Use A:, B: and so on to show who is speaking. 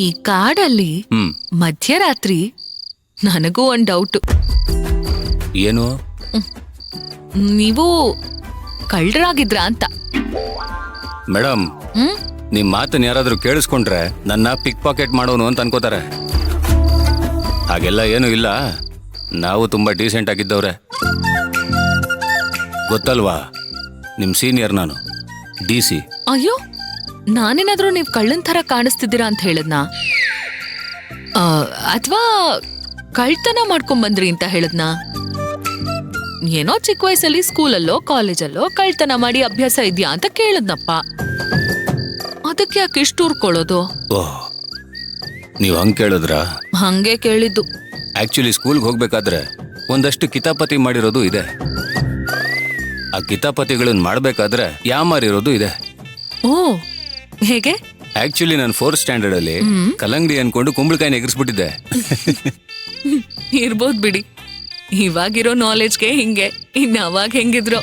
A: ಈ ಕಾಡಲ್ಲಿ ಮಧ್ಯರಾತ್ರಿ ನನಗೂ ಒಂದ್ ಡೌಟ್.
B: ಏನು?
A: ನೀವು ಕಳ್ಳರಾಗಿದ್ರ ಅಂತ.
B: ಮೇಡಮ್, ನಿಮ್ ಮಾತನ್ನ ಯಾರಾದ್ರೂ ಕೇಳಿಸ್ಕೊಂಡ್ರೆ ನನ್ನ ಪಿಕ್ ಪಾಕೆಟ್ ಮಾಡೋನು ಅಂತ ಅನ್ಕೋತಾರೆ. ಹಾಗೆಲ್ಲ ಏನು ಇಲ್ಲ, ನಾವು ತುಂಬಾ ಡೀಸೆಂಟ್ ಆಗಿದ್ದವ್ರೆ. ಗೊತ್ತಲ್ವಾ, ನಿಮ್ ಸೀನಿಯರ್ ನಾನು, DC.
A: ಅಯ್ಯೋ, ನಾನೇನಾದ್ರೂ ನೀವ್ ಕಳ್ಳನ್ ತರ ಕಾಣಿಸ್ತಿದ್ದೀರಾ ಅಂತ ಹೇಳದ್ನಾ, ಅಥವಾ ಕಳ್ತನ ಮಾಡ್ಕೊಂಡ್ ಬಂದ್ರಿ ಅಂತ ಹೇಳದ್ನಾ? ಏನೋ ಚಿಕ್ಕ ವಯಸ್ಸಲ್ಲಿ ಸ್ಕೂಲಲ್ಲೋ ಕಾಲೇಜಲ್ಲೋ ಕಳ್ತನ ಮಾಡಿ ಅಭ್ಯಾಸ ಇದ್ಯಾ ಅಂತ ಕೇಳದ್ನಪ್ಪ. ಅದಕ್ಕೆ ಯಾಕೆ ಇಷ್ಟು ಉರ್ಕೊಳ್ಳೋದು?
B: ಓಹ್, ನೀವ್ ಹಂಗ್ ಕೇಳಿದ್ರಾ?
A: ಹಂಗೆ ಕೇಳಿದ್ದು.
B: ಆಕ್ಚುಲಿ ಸ್ಕೂಲ್ಗೆ ಹೋಗ್ಬೇಕಾದ್ರೆ ಒಂದಷ್ಟು ಕಿತಾಪತಿ ಮಾಡಿರೋದು ಇದೆ. ಆ ಕಿತಾಪತಿಗಳನ್ನ ಮಾಡ್ಬೇಕಾದ್ರೆ ಯಾಮಾರಿರೋದು ಇದೆ.
A: ಓ, ಹೇಗೆ?
B: ಆಕ್ಚುಲಿ ನಾನು 4th ಸ್ಟ್ಯಾಂಡರ್ಡ್ ಅಲ್ಲಿ ಕಲ್ಲಂಗಡಿ ಅನ್ಕೊಂಡು ಕುಂಬಳಕಾಯಿನ ಎಗರಿಸ್ಬಿಟ್ಟಿದ್ದೆ.
A: ಇರ್ಬೋದ್ ಬಿಡಿ, ಇವಾಗಿರೋ ನಾಲೆಜ್ಗೆ ಹಿಂಗೆ, ಇನ್ನು ಅವಾಗ ಹೆಂಗಿದ್ರು.